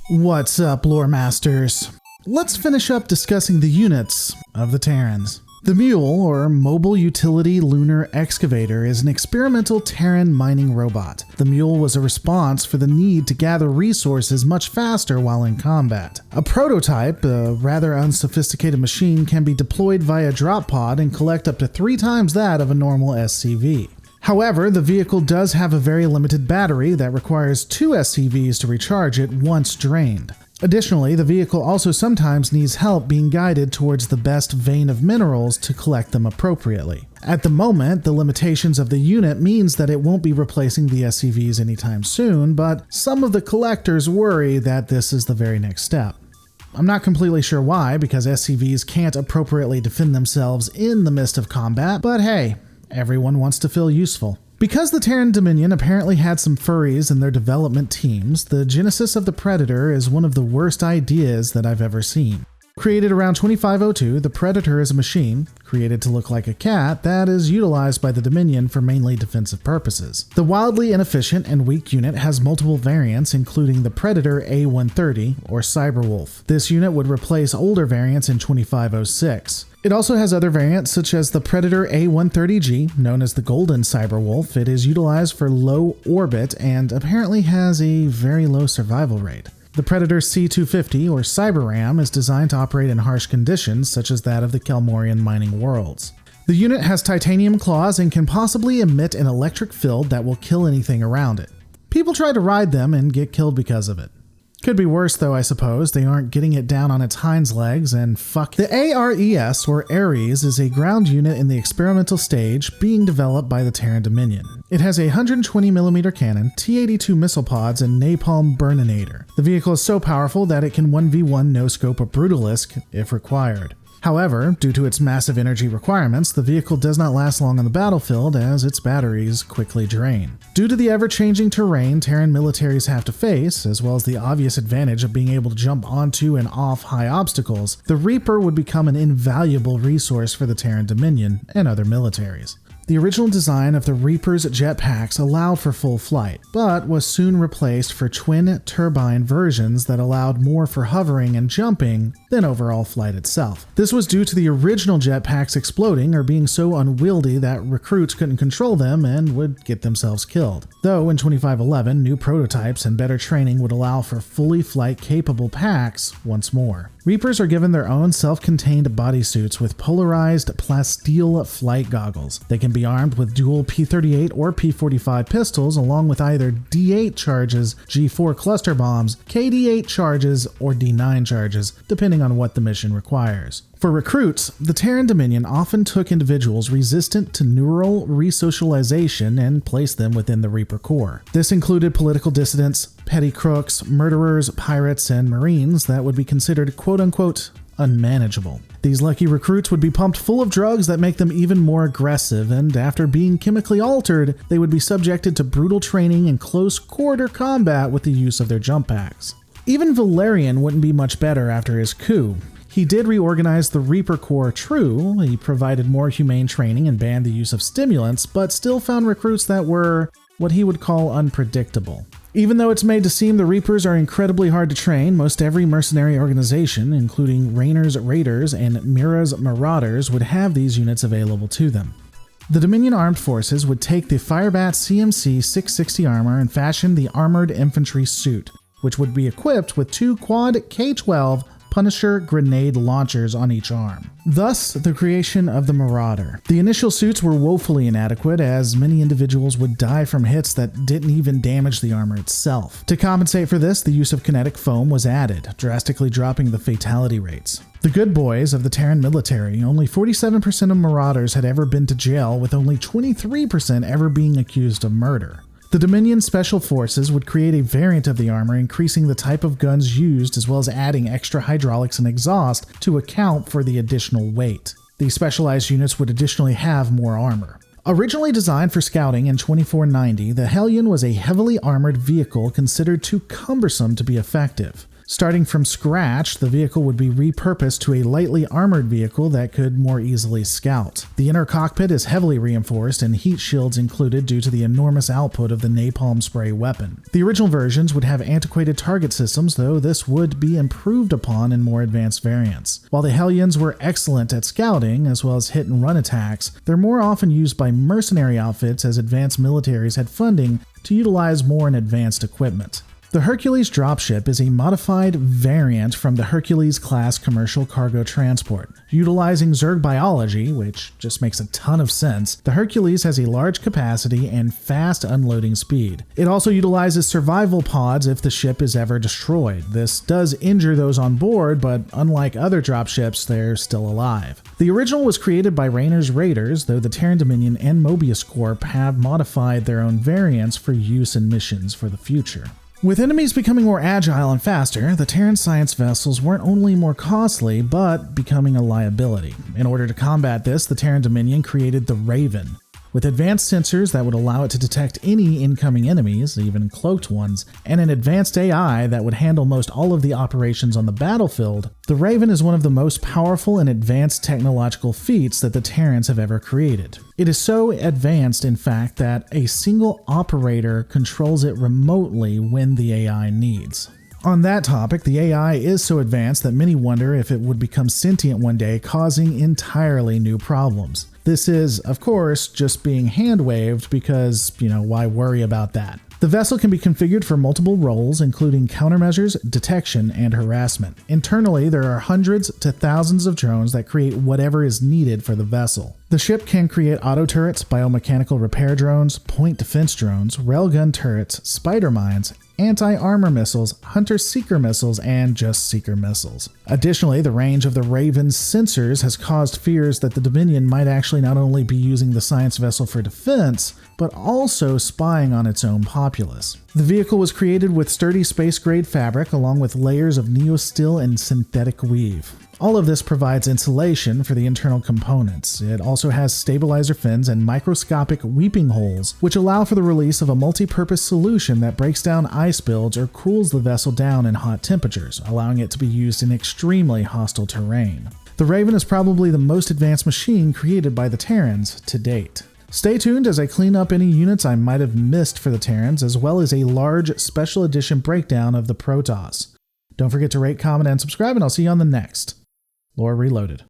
What's up, lore masters? Let's finish up discussing the units of the Terrans. The Mule, or Mobile Utility Lunar Excavator, is an experimental Terran mining robot. The Mule was a response for the need to gather resources much faster while in combat. A prototype, a rather unsophisticated machine, can be deployed via drop pod and collect up to 3 times that of a normal SCV. However, the vehicle does have a very limited battery that requires 2 SCVs to recharge it once drained. Additionally, the vehicle also sometimes needs help being guided towards the best vein of minerals to collect them appropriately. At the moment, the limitations of the unit means that it won't be replacing the SCVs anytime soon, but some of the collectors worry that this is the very next step. I'm not completely sure why, because SCVs can't appropriately defend themselves in the midst of combat, but hey, everyone wants to feel useful. Because the Terran Dominion apparently had some furries in their development teams, the genesis of the Predator is one of the worst ideas that I've ever seen. Created around 2502, the Predator is a machine, created to look like a cat, that is utilized by the Dominion for mainly defensive purposes. The wildly inefficient and weak unit has multiple variants, including the Predator A130, or Cyberwolf. This unit would replace older variants in 2506. It also has other variants such as the Predator A130G, known as the Golden Cyberwolf. It is utilized for low orbit and apparently has a very low survival rate. The Predator C250, or CyberRam, is designed to operate in harsh conditions such as that of the Kelmorian mining worlds. The unit has titanium claws and can possibly emit an electric field that will kill anything around it. People try to ride them and get killed because of it. Could be worse though, I suppose. They aren't getting it down on its hinds legs, and fuck. The ARES, or Ares, is a ground unit in the experimental stage being developed by the Terran Dominion. It has a 120mm cannon, T-82 missile pods, and napalm burninator. The vehicle is so powerful that it can 1v1 no-scope a Brutalisk if required. However, due to its massive energy requirements, the vehicle does not last long on the battlefield as its batteries quickly drain. Due to the ever-changing terrain Terran militaries have to face, as well as the obvious advantage of being able to jump onto and off high obstacles, the Reaper would become an invaluable resource for the Terran Dominion and other militaries. The original design of the Reaper's jetpacks allowed for full flight, but was soon replaced for twin-turbine versions that allowed more for hovering and jumping than overall flight itself. This was due to the original jetpacks exploding or being so unwieldy that recruits couldn't control them and would get themselves killed. Though in 2511, new prototypes and better training would allow for fully flight-capable packs once more. Reapers are given their own self-contained bodysuits with polarized plasteel flight goggles. They can be armed with dual P38 or P45 pistols along with either D8 charges, G4 cluster bombs, KD8 charges, or D9 charges, depending on what the mission requires. For recruits, the Terran Dominion often took individuals resistant to neural resocialization and placed them within the Reaper Corps. This included political dissidents, petty crooks, murderers, pirates, and marines that would be considered quote-unquote unmanageable. These lucky recruits would be pumped full of drugs that make them even more aggressive, and after being chemically altered, they would be subjected to brutal training and close-quarter combat with the use of their jump packs. Even Valerian wouldn't be much better after his coup. He did reorganize the Reaper Corps, true, he provided more humane training and banned the use of stimulants, but still found recruits that were what he would call unpredictable. Even though it's made to seem the Reapers are incredibly hard to train, most every mercenary organization, including Raynor's Raiders and Mira's Mauraders, would have these units available to them. The Dominion Armed Forces would take the Firebat CMC 660 armor and fashion the Armored Infantry Suit, which would be equipped with 2 quad K-12 Punisher grenade launchers on each arm. Thus, the creation of the Marauder. The initial suits were woefully inadequate, as many individuals would die from hits that didn't even damage the armor itself. To compensate for this, the use of kinetic foam was added, drastically dropping the fatality rates. The good boys of the Terran military, only 47% of Marauders had ever been to jail, with only 23% ever being accused of murder. The Dominion Special Forces would create a variant of the armor, increasing the type of guns used as well as adding extra hydraulics and exhaust to account for the additional weight. These specialized units would additionally have more armor. Originally designed for scouting in 2490, the Hellion was a heavily armored vehicle considered too cumbersome to be effective. Starting from scratch, the vehicle would be repurposed to a lightly armored vehicle that could more easily scout. The inner cockpit is heavily reinforced and heat shields included due to the enormous output of the napalm spray weapon. The original versions would have antiquated target systems, though this would be improved upon in more advanced variants. While the Hellions were excellent at scouting, as well as hit and run attacks, they're more often used by mercenary outfits as advanced militaries had funding to utilize more and advanced equipment. The Hercules Dropship is a modified variant from the Hercules-class commercial cargo transport. Utilizing Zerg biology, which just makes a ton of sense, the Hercules has a large capacity and fast unloading speed. It also utilizes survival pods if the ship is ever destroyed. This does injure those on board, but unlike other dropships, they're still alive. The original was created by Raynor's Raiders, though the Terran Dominion and Mobius Corp have modified their own variants for use in missions for the future. With enemies becoming more agile and faster, the Terran science vessels weren't only more costly, but becoming a liability. In order to combat this, the Terran Dominion created the Raven. With advanced sensors that would allow it to detect any incoming enemies, even cloaked ones, and an advanced AI that would handle most all of the operations on the battlefield, the Raven is one of the most powerful and advanced technological feats that the Terrans have ever created. It is so advanced, in fact, that a single operator controls it remotely when the AI needs. On that topic, the AI is so advanced that many wonder if it would become sentient one day, causing entirely new problems. This is, of course, just being hand-waved because, why worry about that? The vessel can be configured for multiple roles, including countermeasures, detection, and harassment. Internally, there are hundreds to thousands of drones that create whatever is needed for the vessel. The ship can create auto turrets, biomechanical repair drones, point defense drones, railgun turrets, spider mines, anti-armor missiles, hunter-seeker missiles, and just seeker missiles. Additionally, the range of the Raven's sensors has caused fears that the Dominion might actually not only be using the science vessel for defense, but also spying on its own populace. The vehicle was created with sturdy space-grade fabric along with layers of neosteel and synthetic weave. All of this provides insulation for the internal components. It also has stabilizer fins and microscopic weeping holes, which allow for the release of a multi-purpose solution that breaks down ice builds or cools the vessel down in hot temperatures, allowing it to be used in extremely hostile terrain. The Raven is probably the most advanced machine created by the Terrans to date. Stay tuned as I clean up any units I might have missed for the Terrans, as well as a large special edition breakdown of the Protoss. Don't forget to rate, comment, and subscribe, and I'll see you on the next Lore Reloaded.